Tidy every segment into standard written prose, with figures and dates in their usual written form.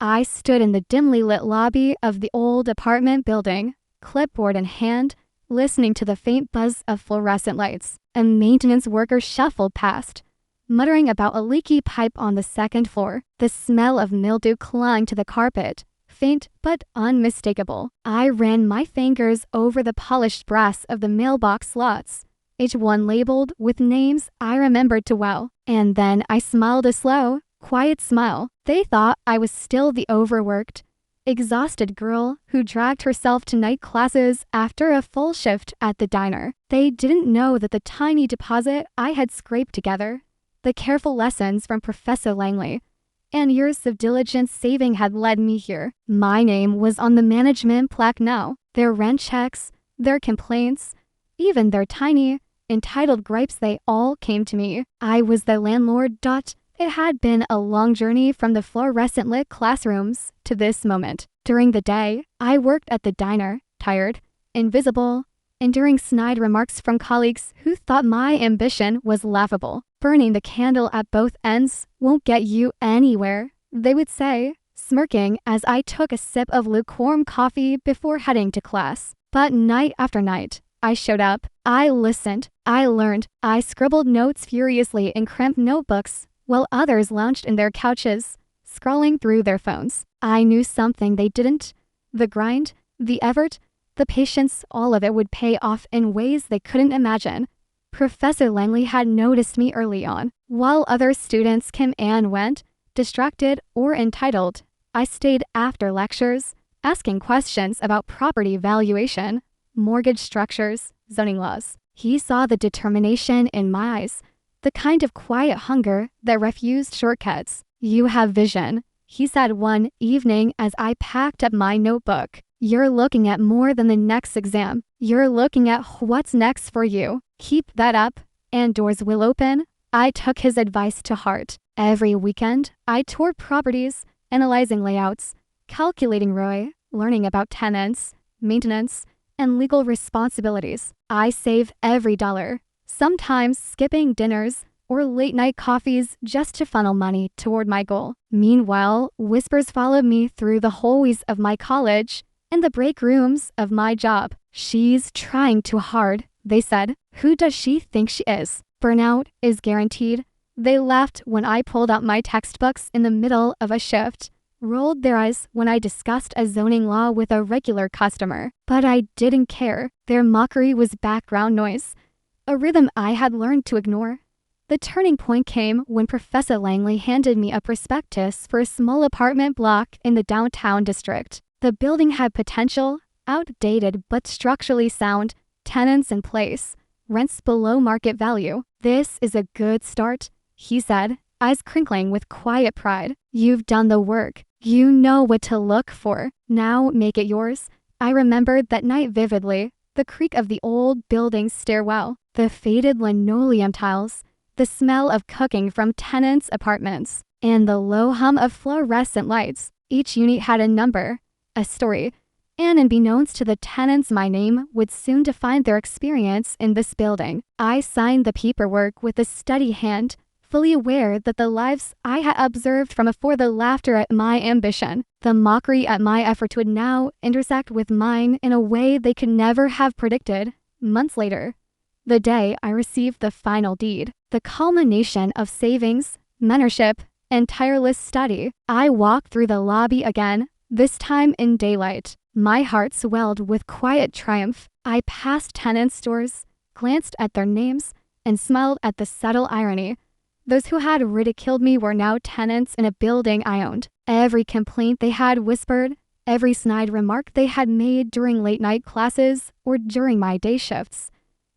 I stood in the dimly lit lobby of the old apartment building, clipboard in hand, listening to the faint buzz of fluorescent lights. A maintenance worker shuffled past, muttering about a leaky pipe on the second floor. The smell of mildew clung to the carpet, faint but unmistakable. I ran my fingers over the polished brass of the mailbox slots, each one labeled with names I remembered too well. And then I smiled a slow, quiet smile. They thought I was still the overworked, exhausted girl who dragged herself to night classes after a full shift at the diner. They didn't know that the tiny deposit I had scraped together, the careful lessons from Professor Langley, and years of diligent saving had led me here. My name was on the management plaque now. Their rent checks, their complaints, even their tiny, entitled gripes, they all came to me. I was their landlord. It had been a long journey from the fluorescent lit classrooms to this moment. During the day, I worked at the diner, tired, invisible, enduring snide remarks from colleagues who thought my ambition was laughable. Burning the candle at both ends won't get you anywhere, they would say, smirking as I took a sip of lukewarm coffee before heading to class. But night after night, I showed up. I listened. I learned. I scribbled notes furiously in cramped notebooks, while others lounged in their couches, scrolling through their phones. I knew something they didn't. The grind, the effort, the patience, all of it would pay off in ways they couldn't imagine. Professor Langley had noticed me early on. While other students came and went, distracted or entitled, I stayed after lectures, asking questions about property valuation, mortgage structures, zoning laws. He saw the determination in my eyes, the kind of quiet hunger that refused shortcuts. "You have vision," he said one evening as I packed up my notebook. "You're looking at more than the next exam. You're looking at what's next for you. Keep that up, and doors will open." I took his advice to heart. Every weekend, I toured properties, analyzing layouts, calculating ROI, learning about tenants, maintenance, and legal responsibilities. I saved every dollar, sometimes skipping dinners or late-night coffees just to funnel money toward my goal. Meanwhile, whispers followed me through the hallways of my college and the break rooms of my job. "She's trying too hard," they said. "Who does she think she is? Burnout is guaranteed." They laughed when I pulled out my textbooks in the middle of a shift, rolled their eyes when I discussed a zoning law with a regular customer. But I didn't care. Their mockery was background noise, a rhythm I had learned to ignore. The turning point came when Professor Langley handed me a prospectus for a small apartment block in the downtown district. The building had potential, outdated but structurally sound, tenants in place, rents below market value. "This is a good start," he said, eyes crinkling with quiet pride. "You've done the work. You know what to look for. Now make it yours." I remembered that night vividly, the creak of the old building's stairwell, the faded linoleum tiles, the smell of cooking from tenants' apartments, and the low hum of fluorescent lights. Each unit had a number, a story, and unbeknownst to the tenants, my name would soon define their experience in this building. I signed the paperwork with a steady hand, fully aware that the lives I had observed from afore, the laughter at my ambition, the mockery at my effort, would now intersect with mine in a way they could never have predicted. Months later, the day I received the final deed, the culmination of savings, mentorship, and tireless study, I walked through the lobby again, this time in daylight. My heart swelled with quiet triumph. I passed tenants' doors, glanced at their names, and smiled at the subtle irony. Those who had ridiculed me were now tenants in a building I owned. Every complaint they had whispered, every snide remark they had made during late-night classes or during my day shifts,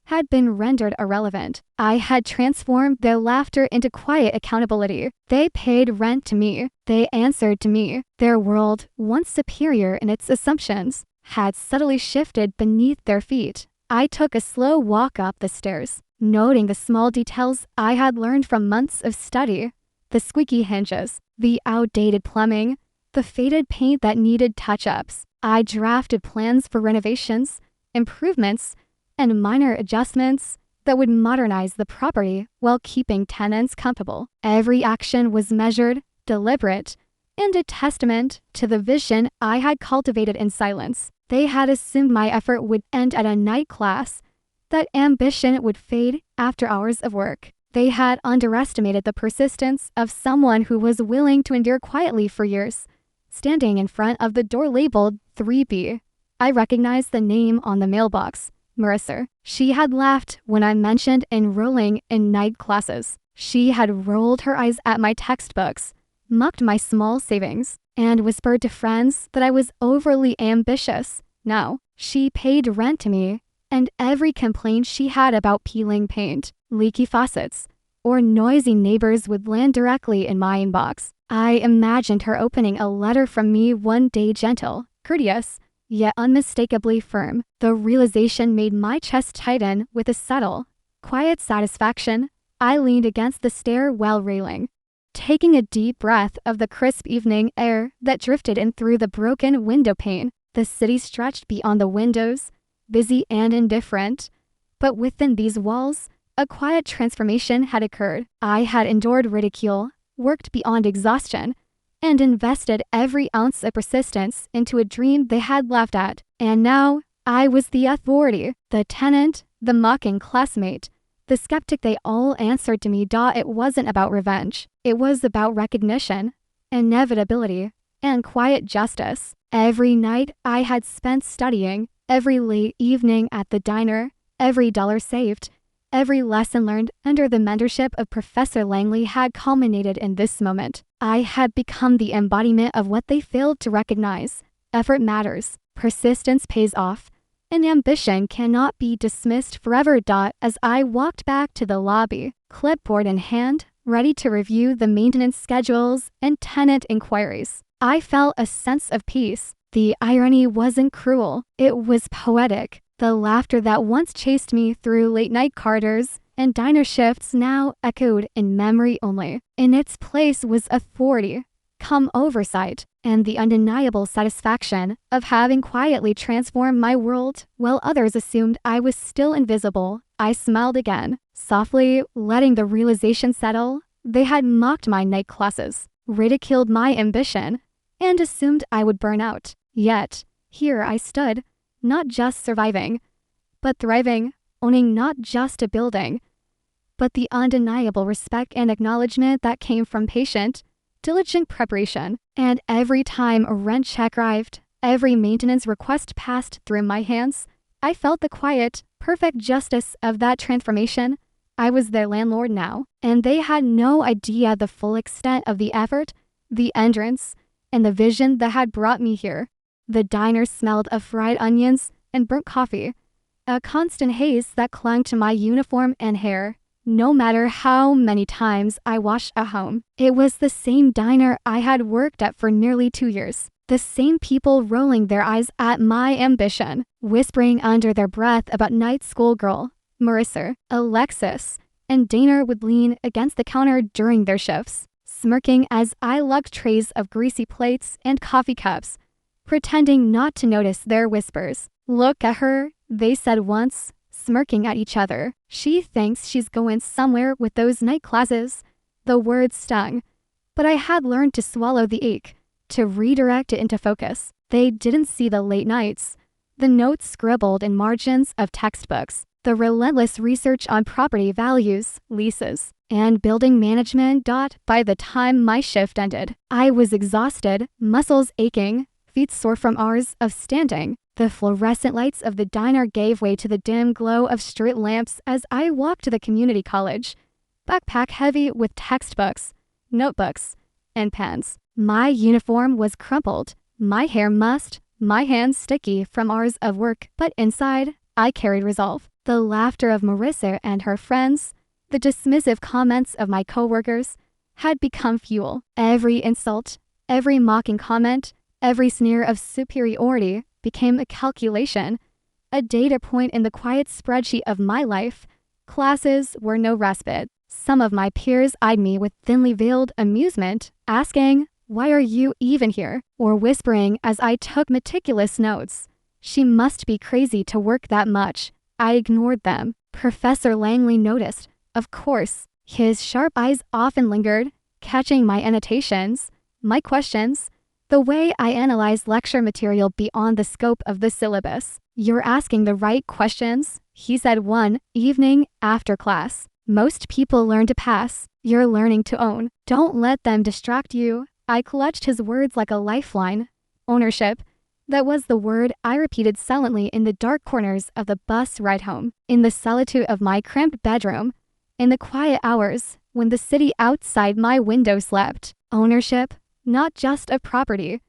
had been rendered irrelevant. I had transformed their laughter into quiet accountability. They paid rent to me. They answered to me. Their world, once superior in its assumptions, had subtly shifted beneath their feet. I took a slow walk up the stairs, noting the small details I had learned from months of study, the squeaky hinges, the outdated plumbing, the faded paint that needed touch-ups. I drafted plans for renovations, improvements, and minor adjustments that would modernize the property while keeping tenants comfortable. Every action was measured, deliberate, and a testament to the vision I had cultivated in silence. They had assumed my effort would end at a night class, that ambition would fade after hours of work. They had underestimated the persistence of someone who was willing to endure quietly for years. Standing in front of the door labeled 3B, I recognized the name on the mailbox, Marissa. She had laughed when I mentioned enrolling in night classes. She had rolled her eyes at my textbooks, mocked my small savings, and whispered to friends that I was overly ambitious. Now, she paid rent to me, and every complaint she had about peeling paint, leaky faucets, or noisy neighbors would land directly in my inbox. I imagined her opening a letter from me one day, gentle, courteous, yet unmistakably firm. The realization made my chest tighten with a subtle, quiet satisfaction. I leaned against the stairwell railing, taking a deep breath of the crisp evening air that drifted in through the broken window pane. The city stretched beyond the windows, busy and indifferent, but within these walls, a quiet transformation had occurred. I had endured ridicule, worked beyond exhaustion, and invested every ounce of persistence into a dream they had laughed at. And now, I was the authority, the tenant, the mocking classmate, the skeptic they all answered to me. It wasn't about revenge. It was about recognition, inevitability, and quiet justice. Every night I had spent studying, every late evening at the diner, every dollar saved, every lesson learned under the mentorship of Professor Langley had culminated in this moment. I had become the embodiment of what they failed to recognize. Effort matters, persistence pays off, and ambition cannot be dismissed forever. As I walked back to the lobby, clipboard in hand, ready to review the maintenance schedules and tenant inquiries, I felt a sense of peace. The irony wasn't cruel, it was poetic. The laughter that once chased me through late-night corridors and diner shifts now echoed in memory only. In its place was authority, calm oversight, and the undeniable satisfaction of having quietly transformed my world while others assumed I was still invisible. I smiled again, softly, letting the realization settle. They had mocked my night classes, ridiculed my ambition, and assumed I would burn out. Yet, here I stood, not just surviving, but thriving, owning not just a building, but the undeniable respect and acknowledgement that came from patient, diligent preparation. And every time a rent check arrived, every maintenance request passed through my hands, I felt the quiet, perfect justice of that transformation. I was their landlord now, and they had no idea the full extent of the effort, the endurance, and the vision that had brought me here. The diner smelled of fried onions and burnt coffee, a constant haze that clung to my uniform and hair. No matter how many times I washed at home, it was the same diner I had worked at for nearly 2 years. The same people rolling their eyes at my ambition, whispering under their breath about night school girl, Marissa, Alexis, and Dana would lean against the counter during their shifts, smirking as I lugged trays of greasy plates and coffee cups, pretending not to notice their whispers. "Look at her," they said once, smirking at each other. "She thinks she's going somewhere with those night classes." The words stung, but I had learned to swallow the ache, to redirect it into focus. They didn't see the late nights, the notes scribbled in margins of textbooks, the relentless research on property values, leases, and building management. By the time my shift ended, I was exhausted, muscles aching, feet sore from hours of standing. The fluorescent lights of the diner gave way to the dim glow of street lamps as I walked to the community college, backpack heavy with textbooks, notebooks, and pens. My uniform was crumpled, my hair mussed, my hands sticky from hours of work, but inside, I carried resolve. The laughter of Marissa and her friends, the dismissive comments of my coworkers, had become fuel. Every insult, every mocking comment, every sneer of superiority became a calculation, a data point in the quiet spreadsheet of my life. Classes were no respite. Some of my peers eyed me with thinly veiled amusement, asking, "Why are you even here?" or whispering as I took meticulous notes, "She must be crazy to work that much." I ignored them. Professor Langley noticed, of course. His sharp eyes often lingered, catching my annotations, my questions, the way I analyze lecture material beyond the scope of the syllabus. "You're asking the right questions," he said one evening after class. "Most people learn to pass. You're learning to own. Don't let them distract you." I clutched his words like a lifeline. Ownership. That was the word I repeated silently in the dark corners of the bus ride home, in the solitude of my cramped bedroom, in the quiet hours when the city outside my window slept. Ownership, not just of property,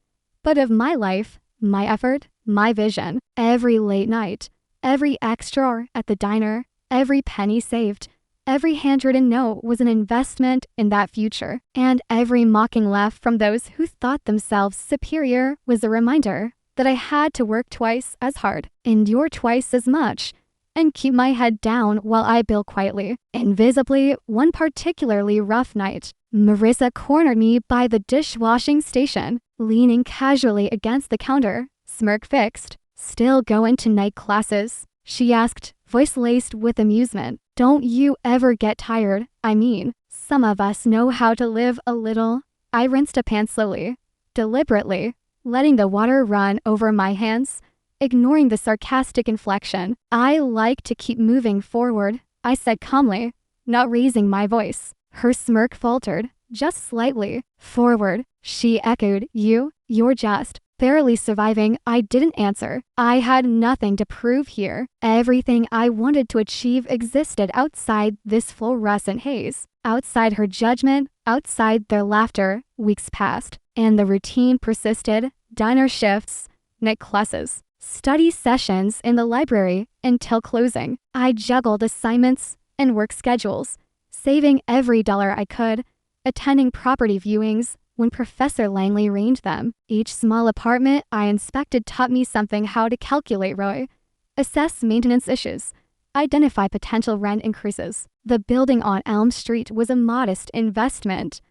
but of my life, my effort, my vision. Every late night, every extra hour at the diner, every penny saved, every handwritten note was an investment in that future. And every mocking laugh from those who thought themselves superior was a reminder that I had to work twice as hard, endure twice as much, and keep my head down while I built quietly. Invisibly, one particularly rough night, Marissa cornered me by the dishwashing station, leaning casually against the counter, smirk fixed. "Still going to night classes?" she asked, voice laced with amusement. "Don't you ever get tired? I mean, some of us know how to live a little." I rinsed a pan slowly, deliberately, letting the water run over my hands, ignoring the sarcastic inflection. "I like to keep moving forward," I said calmly, not raising my voice. Her smirk faltered, just slightly. "Forward," she echoed. You're just barely surviving." I didn't answer. I had nothing to prove here. Everything I wanted to achieve existed outside this fluorescent haze. Outside her judgment, outside their laughter. Weeks passed, and the routine persisted. Diner shifts, night classes, study sessions in the library until closing. I juggled assignments and work schedules, saving every dollar I could, attending property viewings when Professor Langley arranged them. Each small apartment I inspected taught me something: how to calculate ROI, assess maintenance issues, identify potential rent increases. The building on Elm Street was a modest investment,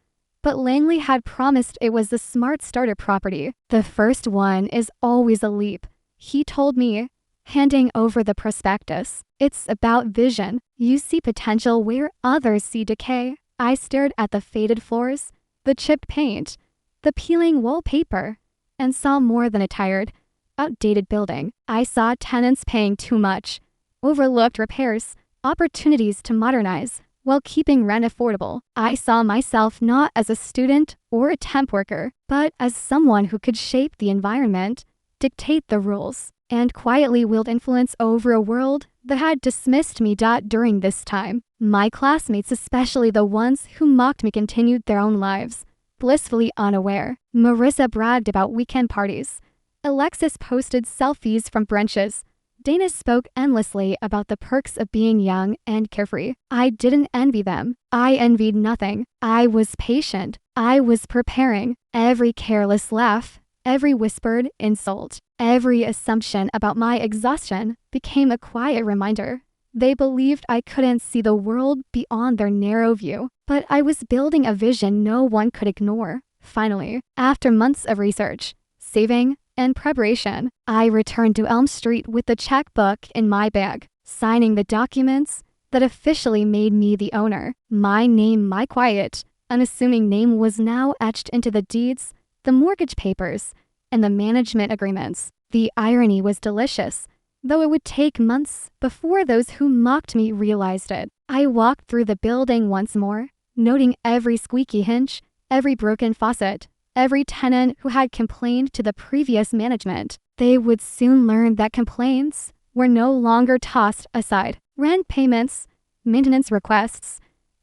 but Langley had promised it was the smart starter property. "The first one is always a leap," he told me, handing over the prospectus. "It's about vision. You see potential where others see decay." I stared at the faded floors, the chipped paint, the peeling wallpaper, and saw more than a tired, outdated building. I saw tenants paying too much, overlooked repairs, opportunities to modernize while keeping rent affordable. I saw myself not as a student or a temp worker, but as someone who could shape the environment, dictate the rules, and quietly wield influence over a world that had dismissed me. During this time, my classmates, especially the ones who mocked me, continued their own lives, blissfully unaware. Marissa bragged about weekend parties. Alexis posted selfies from brunches. Dana spoke endlessly about the perks of being young and carefree. I didn't envy them. I envied nothing. I was patient. I was preparing. Every careless laugh, every whispered insult, every assumption about my exhaustion became a quiet reminder. They believed I couldn't see the world beyond their narrow view, but I was building a vision no one could ignore. Finally, after months of research, saving, and preparation, I returned to Elm Street with the checkbook in my bag, signing the documents that officially made me the owner. My name, my quiet, unassuming name, was now etched into the deeds, the mortgage papers, and the management agreements. The irony was delicious, though it would take months before those who mocked me realized it. I walked through the building once more, noting every squeaky hinge, every broken faucet, every tenant who had complained to the previous management. They would soon learn that complaints were no longer tossed aside. Rent payments, maintenance requests,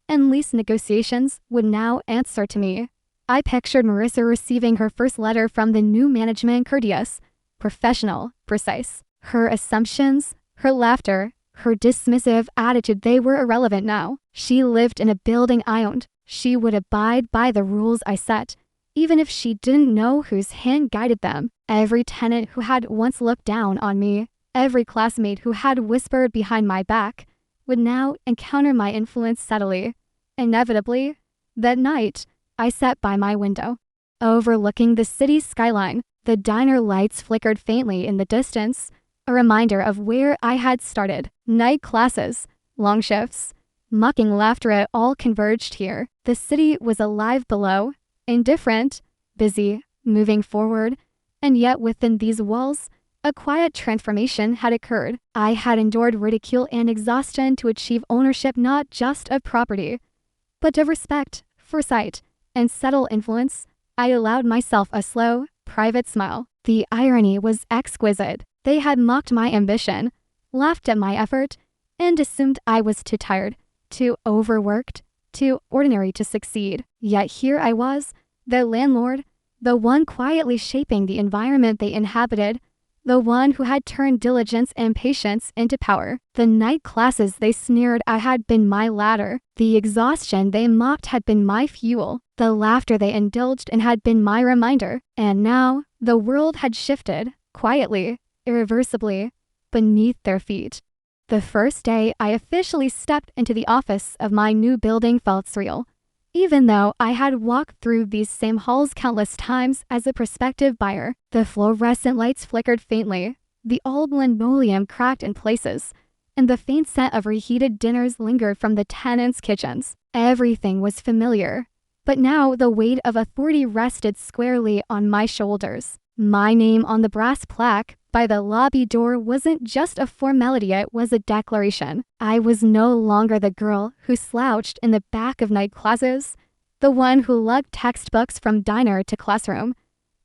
and lease negotiations would now answer to me. I pictured Marissa receiving her first letter from the new management: courteous, professional, precise. Her assumptions, her laughter, her dismissive attitude, they were irrelevant now. She lived in a building I owned. She would abide by the rules I set, even if she didn't know whose hand guided them. Every tenant who had once looked down on me, every classmate who had whispered behind my back, would now encounter my influence subtly. Inevitably, that night, I sat by my window, overlooking the city's skyline. The diner lights flickered faintly in the distance, a reminder of where I had started. Night classes, long shifts, mocking laughter, it all converged here. The city was alive below, indifferent, busy, moving forward, and yet within these walls, a quiet transformation had occurred. I had endured ridicule and exhaustion to achieve ownership not just of property, but of respect, foresight, and subtle influence. I allowed myself a slow, private smile. The irony was exquisite. They had mocked my ambition, laughed at my effort, and assumed I was too tired, too overworked, too ordinary to succeed. Yet here I was, the landlord, the one quietly shaping the environment they inhabited, the one who had turned diligence and patience into power. The night classes they sneered at had been my ladder. The exhaustion they mocked had been my fuel. The laughter they indulged in had been my reminder. And now, the world had shifted, quietly, irreversibly, beneath their feet. The first day I officially stepped into the office of my new building felt surreal. Even though I had walked through these same halls countless times as a prospective buyer, the fluorescent lights flickered faintly, the old linoleum cracked in places, and the faint scent of reheated dinners lingered from the tenants' kitchens. Everything was familiar, but now the weight of authority rested squarely on my shoulders. My name on the brass plaque by the lobby door wasn't just a formality, it was a declaration. I was no longer the girl who slouched in the back of night classes, the one who lugged textbooks from diner to classroom,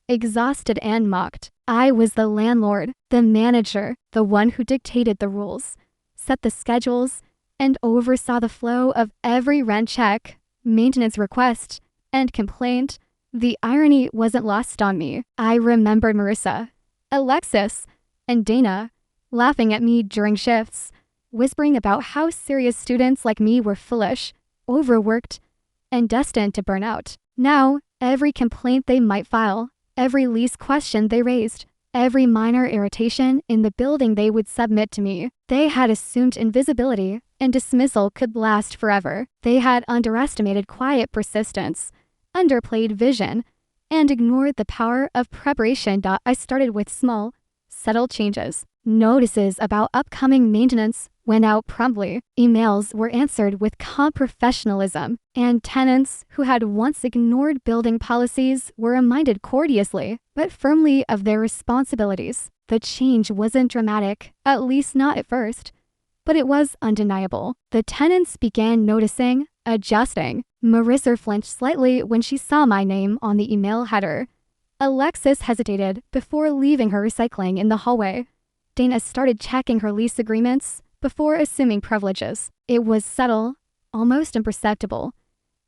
exhausted and mocked. I was the landlord, the manager, the one who dictated the rules, set the schedules, and oversaw the flow of every rent check, maintenance request, and complaint. The irony wasn't lost on me. I remembered Marissa, Alexis, and Dana laughing at me during shifts, whispering about how serious students like me were foolish, overworked, and destined to burn out. Now, every complaint they might file, every lease question they raised, every minor irritation in the building they would submit to me, they had assumed invisibility and dismissal could last forever. They had underestimated quiet persistence, underplayed vision, and ignored the power of preparation. I started with small, subtle changes. Notices about upcoming maintenance went out promptly. Emails were answered with calm professionalism, and tenants who had once ignored building policies were reminded courteously but firmly of their responsibilities. The change wasn't dramatic, at least not at first, but it was undeniable. The tenants began noticing, adjusting. Marissa flinched slightly when she saw my name on the email header. Alexis hesitated before leaving her recycling in the hallway. Dana started checking her lease agreements before assuming privileges. It was subtle, almost imperceptible,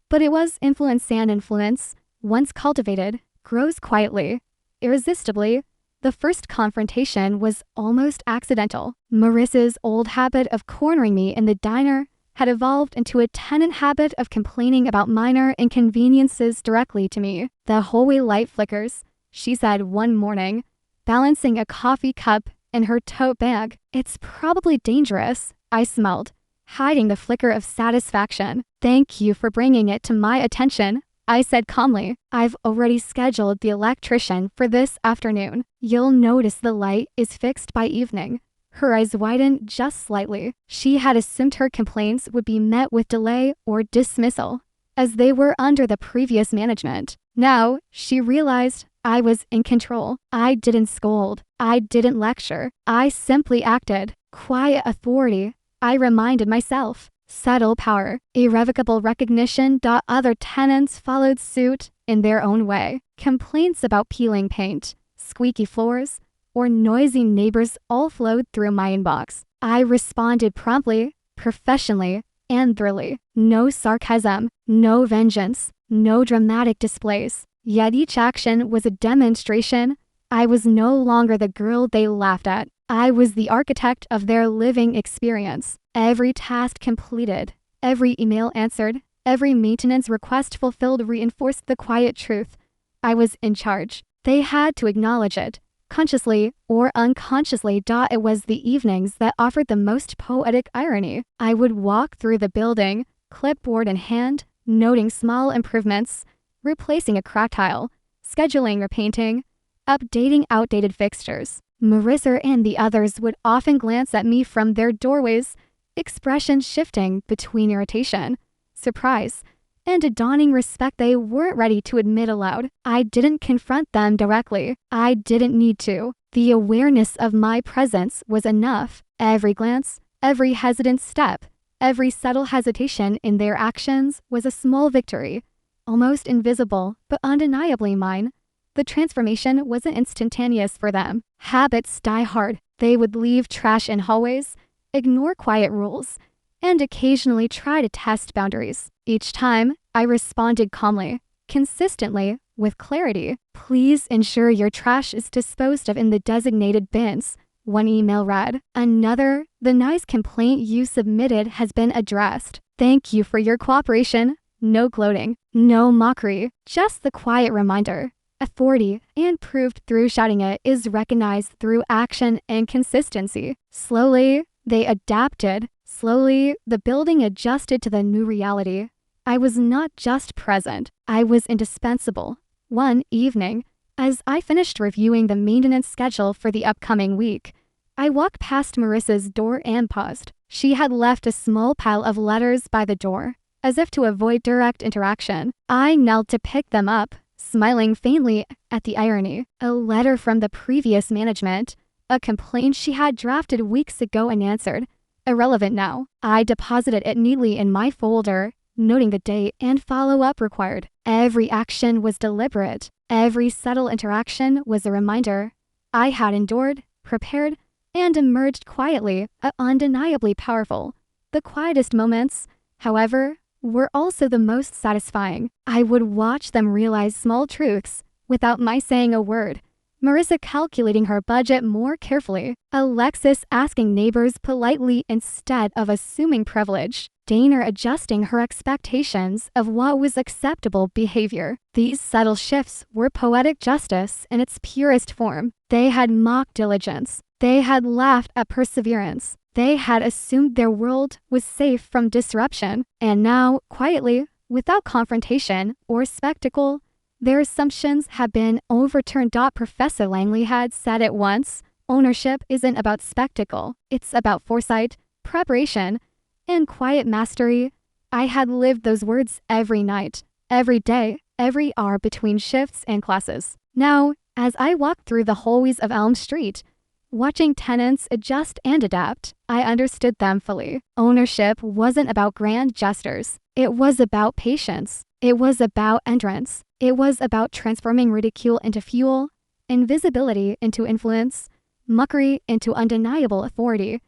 but it was influence, and influence, once cultivated, grows quietly, irresistibly. The first confrontation was almost accidental. Marissa's old habit of cornering me in the diner had evolved into a tenant habit of complaining about minor inconveniences directly to me. "The hallway light flickers," she said one morning, balancing a coffee cup in her tote bag. "It's probably dangerous," I smiled, hiding the flicker of satisfaction. "Thank you for bringing it to my attention," I said calmly. "I've already scheduled the electrician for this afternoon. You'll notice the light is fixed by evening." Her eyes widened just slightly. She had assumed her complaints would be met with delay or dismissal, as they were under the previous management. Now, she realized I was in control. I didn't scold. I didn't lecture. I simply acted. Quiet authority, I reminded myself. Subtle power, irrevocable recognition. Other tenants followed suit in their own way. Complaints about peeling paint, squeaky floors, or noisy neighbors all flowed through my inbox. I responded promptly, professionally, and thoroughly. No sarcasm, no vengeance, no dramatic displays. Yet each action was a demonstration. I was no longer the girl they laughed at. I was the architect of their living experience. Every task completed, every email answered, every maintenance request fulfilled reinforced the quiet truth. I was in charge. They had to acknowledge it, consciously or unconsciously. It was the evenings that offered the most poetic irony. I would walk through the building, clipboard in hand, noting small improvements, replacing a cracked tile, scheduling repainting, updating outdated fixtures. Marissa and the others would often glance at me from their doorways, expressions shifting between irritation, surprise, and a dawning respect they weren't ready to admit aloud. I didn't confront them directly. I didn't need to. The awareness of my presence was enough. Every glance, every hesitant step, every subtle hesitation in their actions was a small victory, almost invisible, but undeniably mine. The transformation wasn't instantaneous for them. Habits die hard. They would leave trash in hallways, ignore quiet rules, and occasionally try to test boundaries. Each time, I responded calmly, consistently, with clarity. Please ensure your trash is disposed of in the designated bins. One email read. Another, the nice complaint you submitted has been addressed. Thank you for your cooperation. No gloating, no mockery, just the quiet reminder. Authority, and proved through shouting it, is recognized through action and consistency. Slowly, they adapted. Slowly, the building adjusted to the new reality. I was not just present, I was indispensable. One evening, as I finished reviewing the maintenance schedule for the upcoming week, I walked past Marissa's door and paused. She had left a small pile of letters by the door. As if to avoid direct interaction, I knelt to pick them up, smiling faintly at the irony. A letter from the previous management, a complaint she had drafted weeks ago and answered. Irrelevant now. I deposited it neatly in my folder, noting the date and follow-up required. Every action was deliberate. Every subtle interaction was a reminder. I had endured, prepared, and emerged quietly, undeniably powerful. The quietest moments, however, were also the most satisfying. I would watch them realize small truths without my saying a word. Marissa calculating her budget more carefully. Alexis asking neighbors politely instead of assuming privilege. Dana adjusting her expectations of what was acceptable behavior. These subtle shifts were poetic justice in its purest form. They had mocked diligence. They had laughed at perseverance. They had assumed their world was safe from disruption. And now, quietly, without confrontation or spectacle, their assumptions had been overturned. Professor Langley had said it once, ownership isn't about spectacle, it's about foresight, preparation, and quiet mastery. I had lived those words every night, every day, every hour between shifts and classes. Now, as I walked through the hallways of Elm Street, watching tenants adjust and adapt, I understood them fully. Ownership wasn't about grand gestures. It was about patience. It was about endurance. It was about transforming ridicule into fuel, invisibility into influence, mockery into undeniable authority.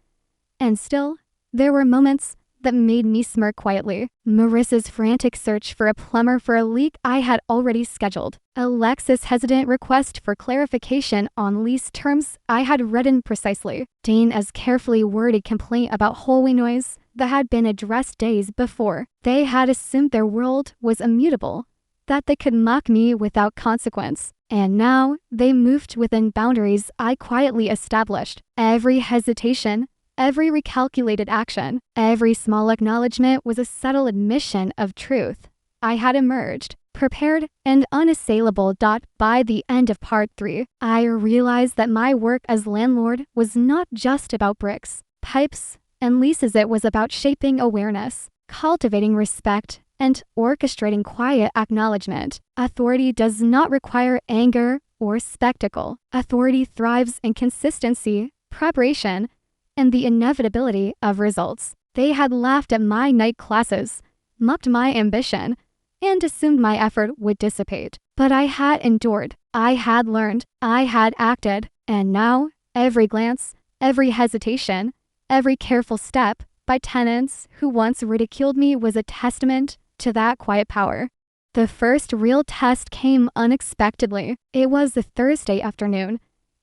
And still, there were moments that made me smirk quietly. Marissa's frantic search for a plumber for a leak I had already scheduled. Alexis' hesitant request for clarification on lease terms I had written precisely. Dana's carefully worded complaint about hallway noise that had been addressed days before. They had assumed their world was immutable, that they could mock me without consequence. And now they moved within boundaries I quietly established. Every hesitation, every recalculated action, every small acknowledgement was a subtle admission of truth. I had emerged, prepared and unassailable. By the end of part 3, I realized that my work as landlord was not just about bricks, pipes, and leases. It was about shaping awareness, cultivating respect, and orchestrating quiet acknowledgement. Authority does not require anger or spectacle. Authority thrives in consistency, preparation, and the inevitability of results. They had laughed at my night classes, mocked my ambition, and assumed my effort would dissipate. But I had endured, I had learned, I had acted, and now, every glance, every hesitation, every careful step by tenants who once ridiculed me was a testament to that quiet power. The first real test came unexpectedly. It was a Thursday afternoon,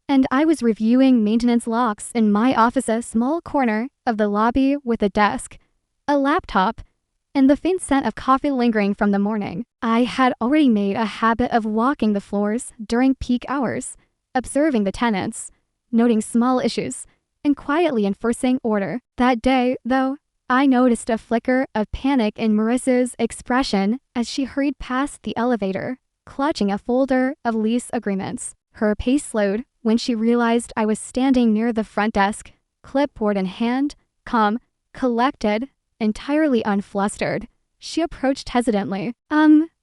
and I was reviewing maintenance logs in my office, a small corner of the lobby with a desk, a laptop, and the faint scent of coffee lingering from the morning. I had already made a habit of walking the floors during peak hours, observing the tenants, noting small issues, and quietly enforcing order. That day, though, I noticed a flicker of panic in Marissa's expression as she hurried past the elevator, clutching a folder of lease agreements. Her pace slowed when she realized I was standing near the front desk, clipboard in hand, calm, collected, entirely unflustered. she approached hesitantly.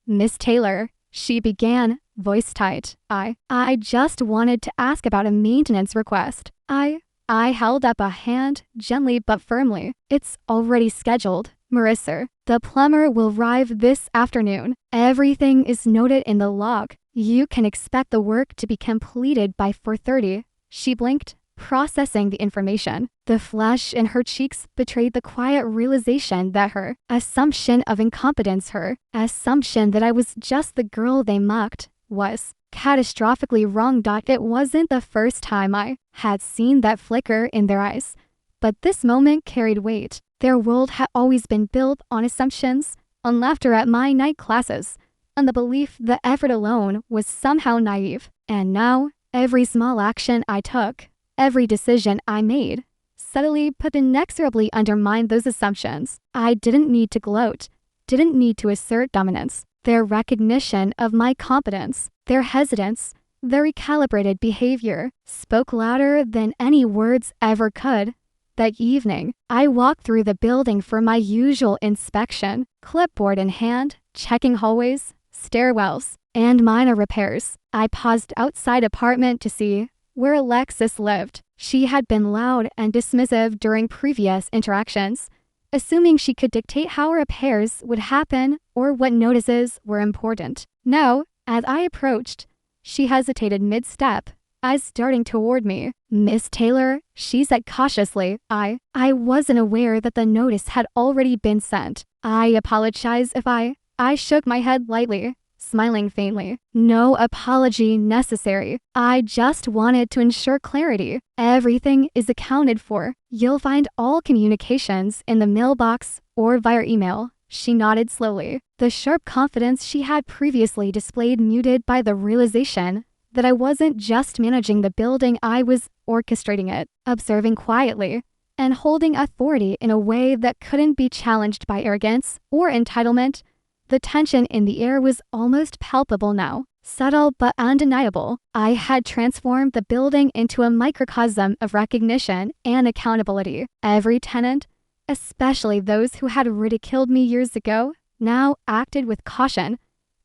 Miss Taylor, she began, voice tight. I just wanted to ask about a maintenance request. I held up a hand, gently but firmly. It's already scheduled, Marissa. The plumber will arrive this afternoon. Everything is noted in the log. You can expect the work to be completed by 4:30. She blinked, processing the information. The flush in her cheeks betrayed the quiet realization that her assumption of incompetence, her assumption that I was just the girl they mocked, was catastrophically wrong. It wasn't the first time I had seen that flicker in their eyes, but this moment carried weight. Their world had always been built on assumptions, on laughter at my night classes, on the belief that effort alone was somehow naive. And now, every small action I took, every decision I made, subtly but inexorably undermined those assumptions. I didn't need to gloat, didn't need to assert dominance. Their recognition of my competence, their hesitance, their recalibrated behavior spoke louder than any words ever could. That evening, I walked through the building for my usual inspection, clipboard in hand, checking hallways, stairwells, and minor repairs. I paused outside apartment to see where Alexis lived. She had been loud and dismissive during previous interactions, assuming she could dictate how repairs would happen or what notices were important. Now, as I approached, she hesitated mid-step, eyes darting toward me. Miss Taylor, she said cautiously. I wasn't aware that the notice had already been sent. I apologize if I shook my head lightly, smiling faintly. No apology necessary. I just wanted to ensure clarity. Everything is accounted for. You'll find all communications in the mailbox or via email. She nodded slowly, the sharp confidence she had previously displayed muted by the realization that I wasn't just managing the building, I was orchestrating it, observing quietly, and holding authority in a way that couldn't be challenged by arrogance or entitlement. The tension in the air was almost palpable now, subtle but undeniable. I had transformed the building into a microcosm of recognition and accountability. Every tenant, especially those who had ridiculed me years ago, now acted with caution,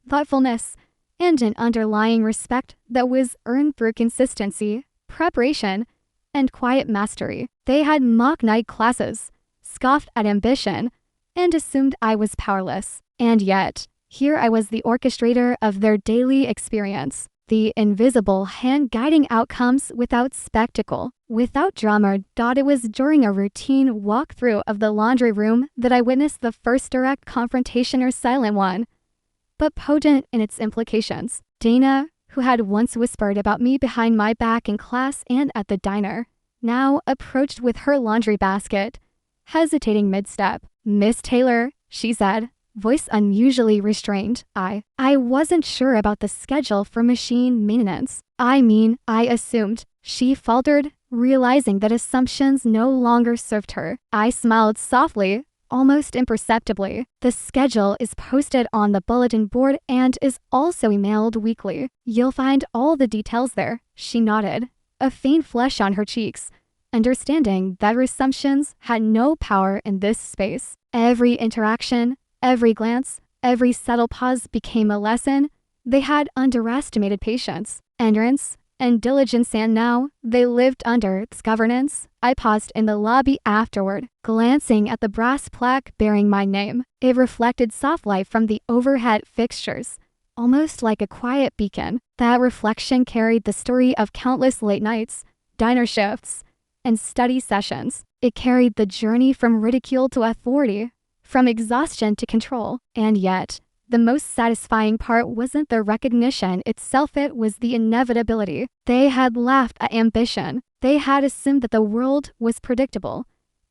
thoughtfulness, and an underlying respect that was earned through consistency, preparation, and quiet mastery. They had mock night classes, scoffed at ambition, and assumed I was powerless. And yet, here I was the orchestrator of their daily experience, the invisible hand guiding outcomes without spectacle, without drama. It was during a routine walkthrough of the laundry room that I witnessed the first direct confrontation, or silent one, but potent in its implications. Dana, who had once whispered about me behind my back in class and at the diner, now approached with her laundry basket, hesitating mid-step. Miss Taylor, she said, voice unusually restrained. I wasn't sure about the schedule for machine maintenance. I assumed. She faltered, realizing that assumptions no longer served her. I smiled softly, almost imperceptibly. The schedule is posted on the bulletin board and is also emailed weekly. You'll find all the details there. She nodded, a faint flush on her cheeks, understanding that her assumptions had no power in this space. Every interaction, every glance, every subtle pause became a lesson. They had underestimated patience, endurance, and diligence, and now they lived under its governance. I paused in the lobby afterward, glancing at the brass plaque bearing my name. It reflected soft light from the overhead fixtures, almost like a quiet beacon. That reflection carried the story of countless late nights, diner shifts, and study sessions. It carried the journey from ridicule to authority, from exhaustion to control. And yet, the most satisfying part wasn't the recognition itself, it was the inevitability. They had laughed at ambition. They had assumed that the world was predictable,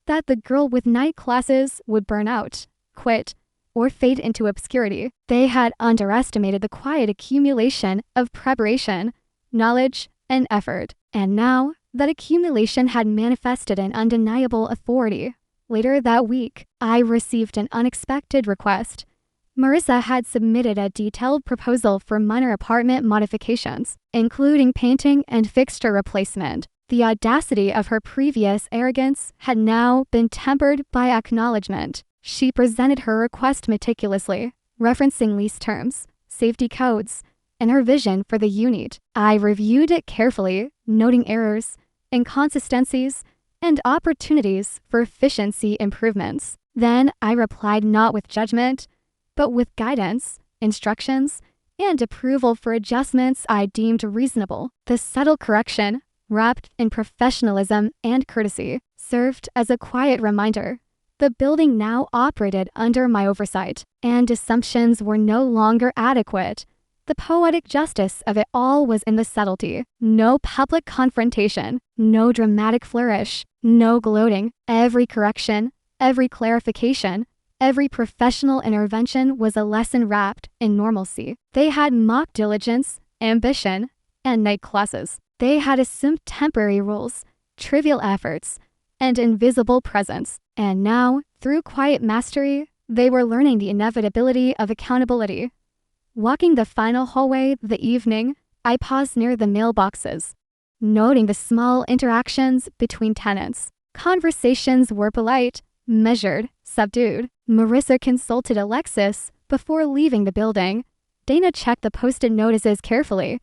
that the girl with night classes would burn out, quit, or fade into obscurity. They had underestimated the quiet accumulation of preparation, knowledge, and effort. And now, that accumulation had manifested in undeniable authority. Later that week, I received an unexpected request. Marissa had submitted a detailed proposal for minor apartment modifications, including painting and fixture replacement. The audacity of her previous arrogance had now been tempered by acknowledgement. She presented her request meticulously, referencing lease terms, safety codes, and her vision for the unit. I reviewed it carefully, noting errors, inconsistencies, and opportunities for efficiency improvements. Then I replied not with judgment, but with guidance, instructions, and approval for adjustments I deemed reasonable. The subtle correction, wrapped in professionalism and courtesy, served as a quiet reminder. The building now operated under my oversight, and assumptions were no longer adequate. The poetic justice of it all was in the subtlety. No public confrontation, no dramatic flourish, no gloating. Every correction, every clarification, every professional intervention was a lesson wrapped in normalcy. They had mock diligence, ambition, and night classes. They had assumed temporary roles, trivial efforts, and invisible presence. And now, through quiet mastery, they were learning the inevitability of accountability. Walking the final hallway that evening, I paused near the mailboxes, noting the small interactions between tenants. Conversations were polite, measured, subdued. Marissa consulted Alexis before leaving the building. Dana checked the posted notices carefully,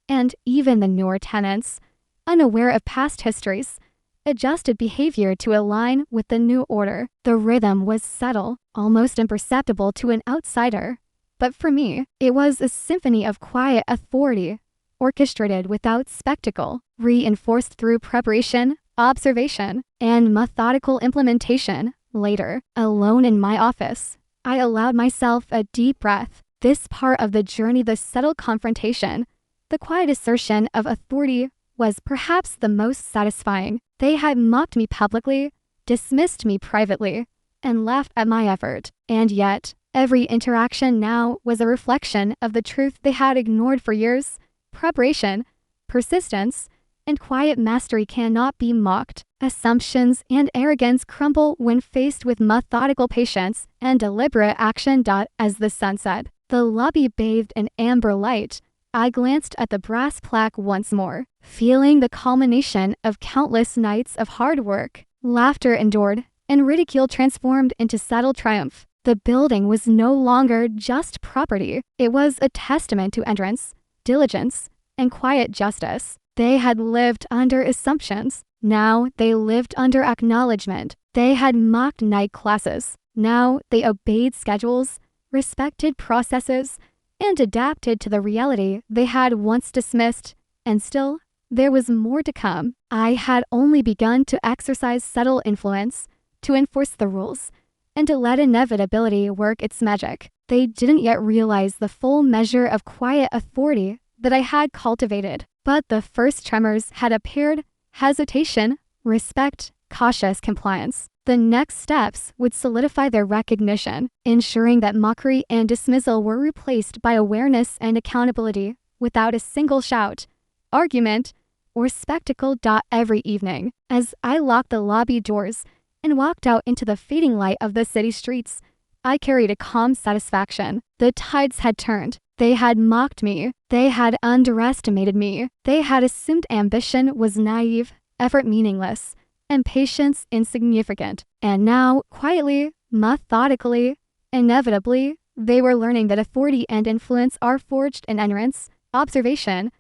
and even the newer tenants, unaware of past histories, adjusted behavior to align with the new order. The rhythm was subtle, almost imperceptible to an outsider. But for me, it was a symphony of quiet authority, orchestrated without spectacle, reinforced through preparation, observation, and methodical implementation. Later, alone in my office, I allowed myself a deep breath. This part of the journey, the subtle confrontation, the quiet assertion of authority, was perhaps the most satisfying. They had mocked me publicly, dismissed me privately, and laughed at my effort. And yet, every interaction now was a reflection of the truth they had ignored for years. Preparation, persistence, and quiet mastery cannot be mocked. Assumptions and arrogance crumble when faced with methodical patience and deliberate action. As the sun set, the lobby bathed in amber light. I glanced at the brass plaque once more, feeling the culmination of countless nights of hard work. Laughter endured, and ridicule transformed into subtle triumph. The building was no longer just property. It was a testament to endurance, diligence, and quiet justice. They had lived under assumptions. Now they lived under acknowledgement. They had mocked night classes. Now they obeyed schedules, respected processes, and adapted to the reality they had once dismissed. And still, there was more to come. I had only begun to exercise subtle influence, to enforce the rules, and to let inevitability work its magic. They didn't yet realize the full measure of quiet authority that I had cultivated. But the first tremors had appeared: hesitation, respect, cautious compliance. The next steps would solidify their recognition, ensuring that mockery and dismissal were replaced by awareness and accountability without a single shout, argument, or spectacle. Every evening, as I locked the lobby doors and walked out into the fading light of the city streets, I carried a calm satisfaction. The tides had turned. They had mocked me. They had underestimated me. They had assumed ambition was naive, effort meaningless, and patience insignificant. And now, quietly, methodically, inevitably, they were learning that authority and influence are forged in endurance, observation,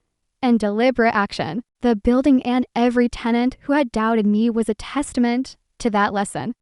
and deliberate action. The building and every tenant who had doubted me was a testament to that lesson.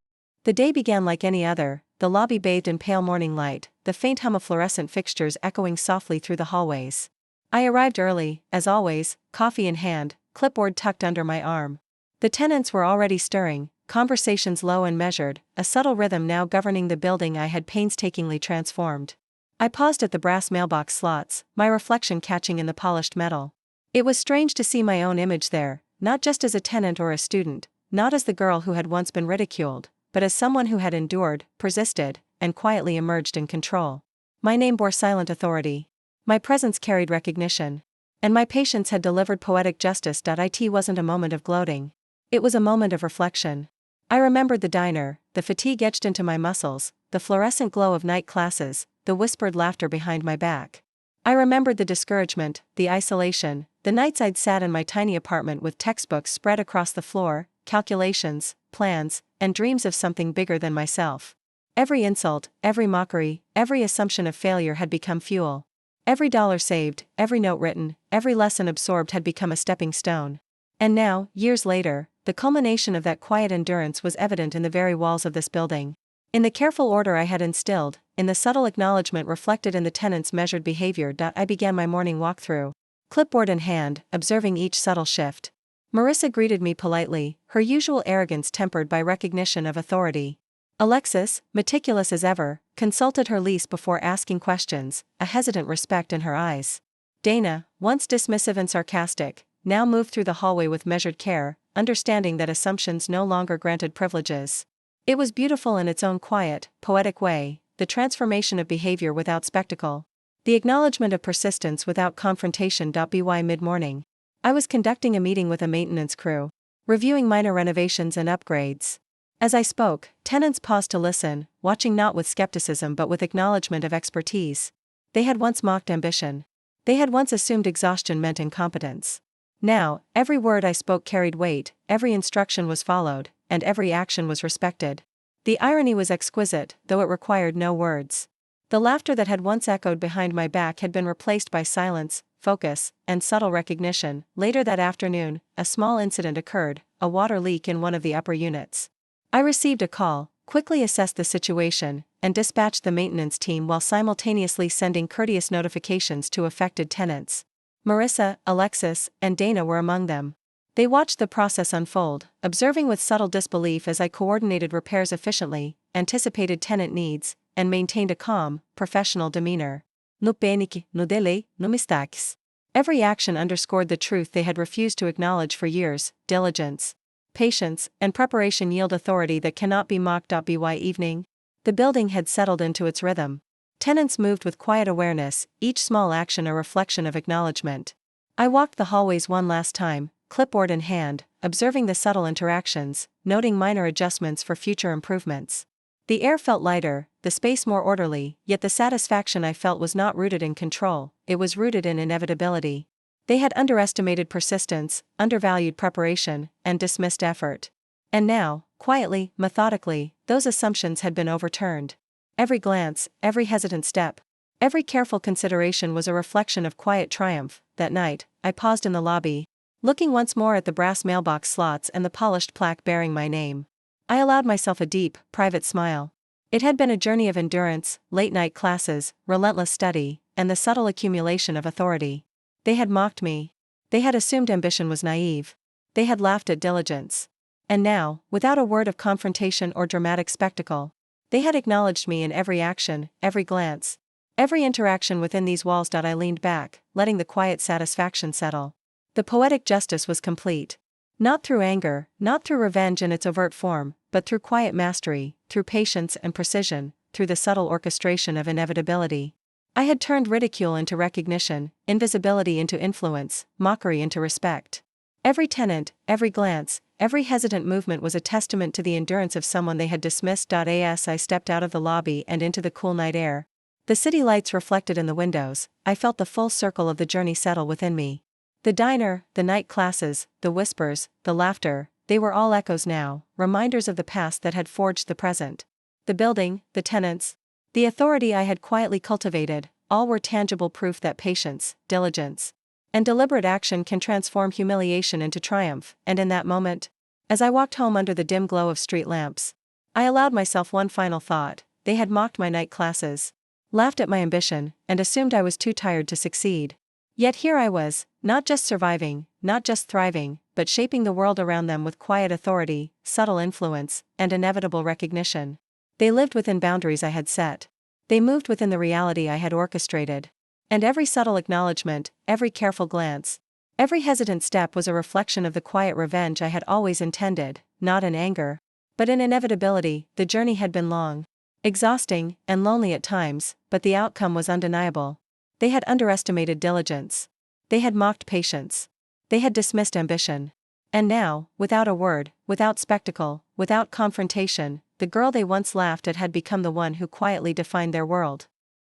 The day began like any other, the lobby bathed in pale morning light, the faint hum of fluorescent fixtures echoing softly through the hallways. I arrived early, as always, coffee in hand, clipboard tucked under my arm. The tenants were already stirring, conversations low and measured, a subtle rhythm now governing the building I had painstakingly transformed. I paused at the brass mailbox slots, my reflection catching in the polished metal. It was strange to see my own image there, not just as a tenant or a student, not as the girl who had once been ridiculed, but as someone who had endured, persisted, and quietly emerged in control. My name bore silent authority. My presence carried recognition. And my patience had delivered poetic justice. It wasn't a moment of gloating. It was a moment of reflection. I remembered the diner, the fatigue etched into my muscles, the fluorescent glow of night classes, the whispered laughter behind my back. I remembered the discouragement, the isolation, the nights I'd sat in my tiny apartment with textbooks spread across the floor, calculations, plans, and dreams of something bigger than myself. Every insult, every mockery, every assumption of failure had become fuel. Every dollar saved, every note written, every lesson absorbed had become a stepping stone. And now, years later, the culmination of that quiet endurance was evident in the very walls of this building. In the careful order I had instilled, in the subtle acknowledgement reflected in the tenants' measured behavior. I began my morning walkthrough, clipboard in hand, observing each subtle shift. Marissa greeted me politely, her usual arrogance tempered by recognition of authority. Alexis, meticulous as ever, consulted her lease before asking questions, a hesitant respect in her eyes. Dana, once dismissive and sarcastic, now moved through the hallway with measured care, understanding that assumptions no longer granted privileges. It was beautiful in its own quiet, poetic way, the transformation of behavior without spectacle. The acknowledgement of persistence without confrontation. By mid-morning, I was conducting a meeting with a maintenance crew, reviewing minor renovations and upgrades. As I spoke, tenants paused to listen, watching not with skepticism but with acknowledgement of expertise. They had once mocked ambition. They had once assumed exhaustion meant incompetence. Now, every word I spoke carried weight, every instruction was followed, and every action was respected. The irony was exquisite, though it required no words. The laughter that had once echoed behind my back had been replaced by silence, focus, and subtle recognition. Later that afternoon, a small incident occurred, a water leak in one of the upper units. I received a call, quickly assessed the situation, and dispatched the maintenance team while simultaneously sending courteous notifications to affected tenants. Marissa, Alexis, and Dana were among them. They watched the process unfold, observing with subtle disbelief as I coordinated repairs efficiently, anticipated tenant needs, and maintained a calm, professional demeanor. No panique, no delay, no mistakes. Every action underscored the truth they had refused to acknowledge for years: diligence, patience, and preparation yield authority that cannot be mocked. By evening, the building had settled into its rhythm. Tenants moved with quiet awareness, each small action a reflection of acknowledgement. I walked the hallways one last time, clipboard in hand, observing the subtle interactions, noting minor adjustments for future improvements. The air felt lighter, the space more orderly, yet the satisfaction I felt was not rooted in control, it was rooted in inevitability. They had underestimated persistence, undervalued preparation, and dismissed effort. And now, quietly, methodically, those assumptions had been overturned. Every glance, every hesitant step, every careful consideration was a reflection of quiet triumph. That night, I paused in the lobby, looking once more at the brass mailbox slots and the polished plaque bearing my name. I allowed myself a deep, private smile. It had been a journey of endurance, late-night classes, relentless study, and the subtle accumulation of authority. They had mocked me. They had assumed ambition was naive. They had laughed at diligence. And now, without a word of confrontation or dramatic spectacle, they had acknowledged me in every action, every glance, every interaction within these walls. I leaned back, letting the quiet satisfaction settle. The poetic justice was complete. Not through anger, not through revenge in its overt form, but through quiet mastery, through patience and precision, through the subtle orchestration of inevitability. I had turned ridicule into recognition, invisibility into influence, mockery into respect. Every tenant, every glance, every hesitant movement was a testament to the endurance of someone they had dismissed. As I stepped out of the lobby and into the cool night air, the city lights reflected in the windows, I felt the full circle of the journey settle within me. The diner, the night classes, the whispers, the laughter, they were all echoes now, reminders of the past that had forged the present. The building, the tenants, the authority I had quietly cultivated, all were tangible proof that patience, diligence, and deliberate action can transform humiliation into triumph. And in that moment, as I walked home under the dim glow of street lamps, I allowed myself one final thought: they had mocked my night classes, laughed at my ambition, and assumed I was too tired to succeed. Yet here I was, not just surviving, not just thriving, but shaping the world around them with quiet authority, subtle influence, and inevitable recognition. They lived within boundaries I had set. They moved within the reality I had orchestrated. And every subtle acknowledgement, every careful glance, every hesitant step was a reflection of the quiet revenge I had always intended, not in anger, but in inevitability. The journey had been long, exhausting, and lonely at times, but the outcome was undeniable. They had underestimated diligence. They had mocked patience. They had dismissed ambition. And now, without a word, without spectacle, without confrontation, the girl they once laughed at had become the one who quietly defined their world.